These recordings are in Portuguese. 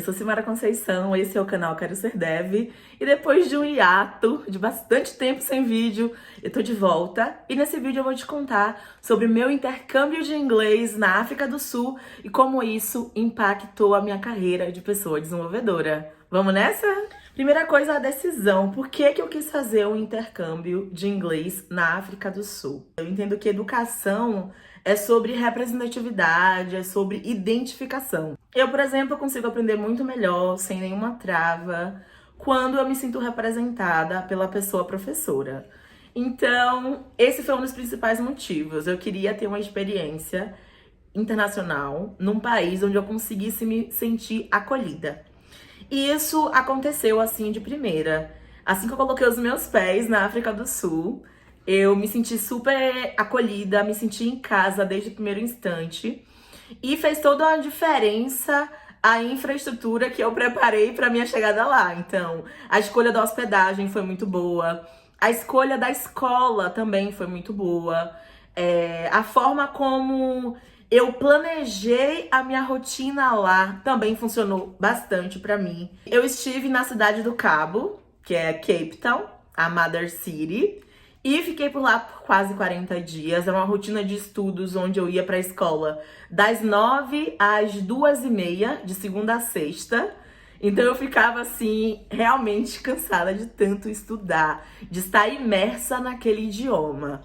Eu sou Simara Conceição, esse é o canal Quero Ser Dev. E depois de um hiato, de bastante tempo sem vídeo, eu tô de volta. E nesse vídeo eu vou te contar sobre o meu intercâmbio de inglês na África do Sul e como isso impactou a minha carreira de pessoa desenvolvedora. Vamos nessa? Primeira coisa, a decisão. Por que eu quis fazer um intercâmbio de inglês na África do Sul? Eu entendo que educação é sobre representatividade, é sobre identificação. Eu, por exemplo, consigo aprender muito melhor, sem nenhuma trava, quando eu me sinto representada pela pessoa professora. Então, esse foi um dos principais motivos. Eu queria ter uma experiência internacional num país onde eu conseguisse me sentir acolhida. E isso aconteceu assim de primeira. Assim que eu coloquei os meus pés na África do Sul, eu me senti super acolhida, me senti em casa desde o primeiro instante. E fez toda a diferença a infraestrutura que eu preparei para minha chegada lá. Então, a escolha da hospedagem foi muito boa. A escolha da escola também foi muito boa. A forma como eu planejei a minha rotina lá também funcionou bastante para mim. Eu estive na cidade do Cabo, que é Cape Town, a Mother City, e fiquei por lá por quase 40 dias. É uma rotina de estudos onde eu ia para a escola das 9 às 2h30, de segunda a sexta. Então eu ficava assim, realmente cansada de tanto estudar, de estar imersa naquele idioma.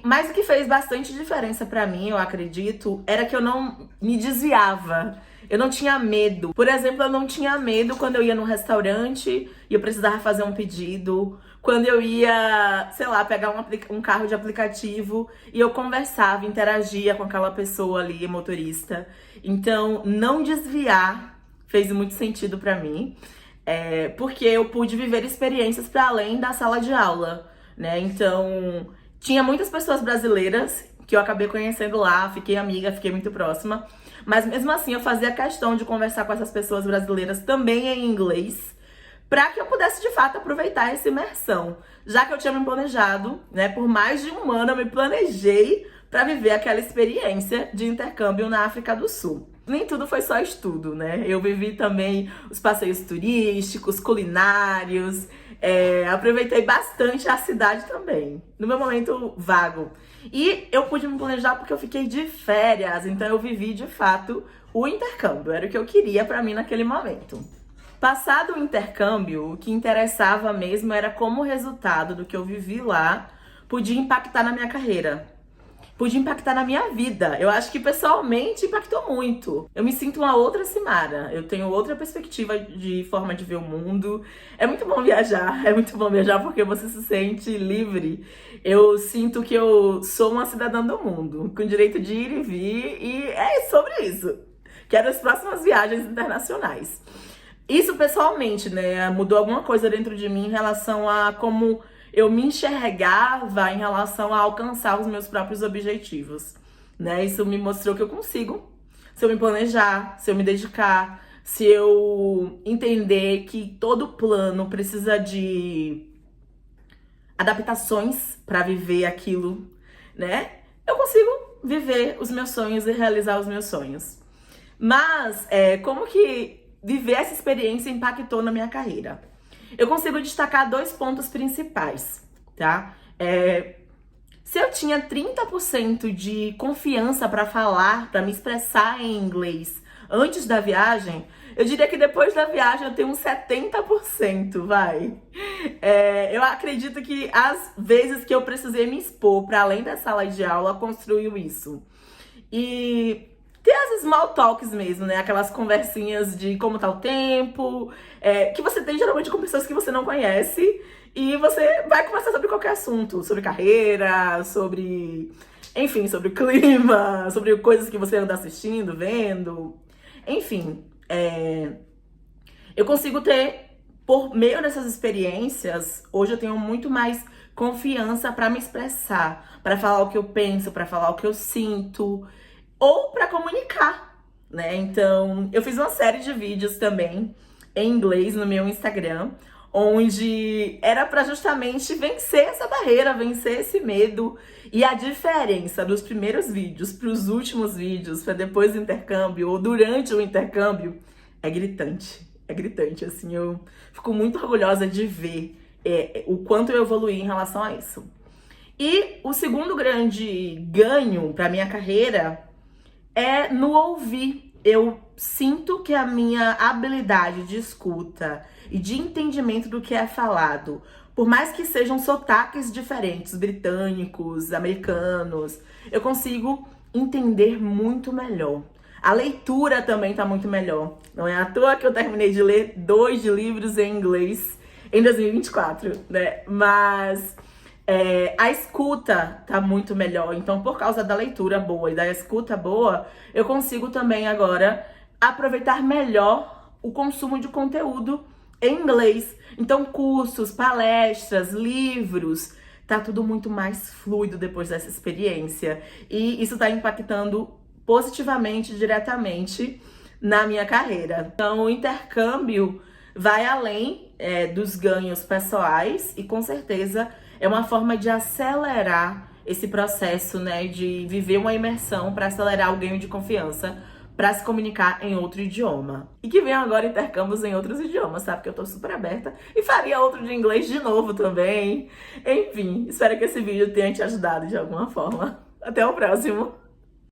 Mas o que fez bastante diferença pra mim, eu acredito, era que eu não me desviava. Eu não tinha medo. Por exemplo, eu não tinha medo quando eu ia num restaurante e eu precisava fazer um pedido. Quando eu ia, sei lá, pegar um carro de aplicativo e eu conversava, interagia com aquela pessoa ali, motorista. Então, não desviar fez muito sentido pra mim. Porque eu pude viver experiências para além da sala de aula, né? Então, tinha muitas pessoas brasileiras que eu acabei conhecendo lá, fiquei amiga, fiquei muito próxima. Mas mesmo assim, eu fazia questão de conversar com essas pessoas brasileiras também em inglês, para que eu pudesse de fato aproveitar essa imersão. Já que eu tinha me planejado, né, por mais de um ano eu me planejei para viver aquela experiência de intercâmbio na África do Sul. Nem tudo foi só estudo, né? Eu vivi também os passeios turísticos, culinários, aproveitei bastante a cidade também, no meu momento vago. E eu pude me planejar porque eu fiquei de férias, então eu vivi de fato o intercâmbio, era o que eu queria pra mim naquele momento. Passado o intercâmbio, o que interessava mesmo era como o resultado do que eu vivi lá podia impactar na minha carreira. Podia impactar na minha vida. Eu acho que pessoalmente impactou muito. Eu me sinto uma outra Simara. Eu tenho outra perspectiva de forma de ver o mundo. É muito bom viajar porque você se sente livre. Eu sinto que eu sou uma cidadã do mundo, com direito de ir e vir, e é sobre isso. Quero as próximas viagens internacionais. Isso pessoalmente, né, mudou alguma coisa dentro de mim em relação a como eu me enxergava em relação a alcançar os meus próprios objetivos, né? Isso me mostrou que eu consigo, se eu me planejar, se eu me dedicar, se eu entender que todo plano precisa de adaptações para viver aquilo, né? Eu consigo viver os meus sonhos e realizar os meus sonhos. Mas como que viver essa experiência impactou na minha carreira? Eu consigo destacar 2 pontos principais, tá? Se eu tinha 30% de confiança para falar, para me expressar em inglês antes da viagem, eu diria que depois da viagem eu tenho uns 70%, vai. Eu acredito que as vezes que eu precisei me expor para além da sala de aula construiu isso. E ter as small talks mesmo, né? Aquelas conversinhas de como tá o tempo, que você tem geralmente com pessoas que você não conhece, e você vai conversar sobre qualquer assunto, sobre carreira, sobre, enfim, sobre o clima, sobre coisas que você anda assistindo, vendo, enfim. Eu consigo ter, por meio dessas experiências, hoje eu tenho muito mais confiança para me expressar, para falar o que eu penso, para falar o que eu sinto, ou para comunicar, né? Então, eu fiz uma série de vídeos também em inglês no meu Instagram, onde era para justamente vencer essa barreira, vencer esse medo. E a diferença dos primeiros vídeos para os últimos vídeos, para depois do intercâmbio ou durante o intercâmbio, é gritante. É gritante, assim, eu fico muito orgulhosa de ver o quanto eu evoluí em relação a isso. E o segundo grande ganho para minha carreira é no ouvir. Eu sinto que a minha habilidade de escuta e de entendimento do que é falado, por mais que sejam sotaques diferentes, britânicos, americanos, eu consigo entender muito melhor. A leitura também tá muito melhor. Não é à toa que eu terminei de ler 2 livros em inglês em 2024, né? Mas a escuta tá muito melhor. Então, por causa da leitura boa e da escuta boa, eu consigo também agora aproveitar melhor o consumo de conteúdo em inglês. Então, cursos, palestras, livros, tá tudo muito mais fluido depois dessa experiência. E isso tá impactando positivamente, diretamente na minha carreira. Então, o intercâmbio vai além dos ganhos pessoais e, com certeza, é uma forma de acelerar esse processo, né, de viver uma imersão para acelerar o ganho de confiança para se comunicar em outro idioma. E que venham agora intercâmbios em outros idiomas, sabe? Porque eu tô super aberta e faria outro de inglês de novo também. Enfim, espero que esse vídeo tenha te ajudado de alguma forma. Até o próximo!